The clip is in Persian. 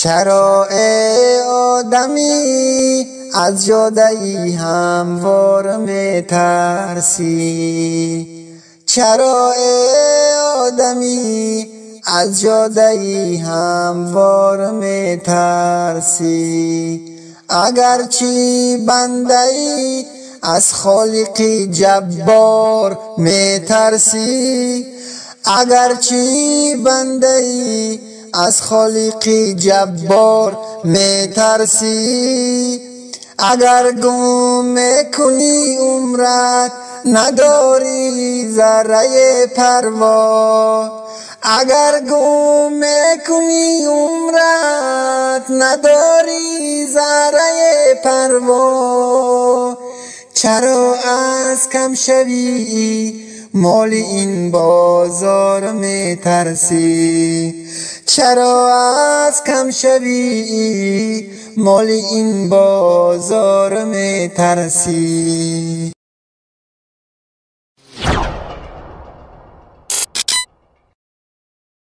چرا ای آدمی از جدایی هموار میترسی؟ چرا ای آدمی از جدایی هموار میترسی؟ اگرچه بنده ای از خالق جبار میترسی، اگرچه بنده ای از خالق جبار میترسی، اگر گم میکنی عمرت نداری ذره پروا، اگر گم میکنی عمرت نداری ذره پروا، چرا از کم شوی مال این بازار میترسی؟ چرا از کم شوی مال این بازار میترسی؟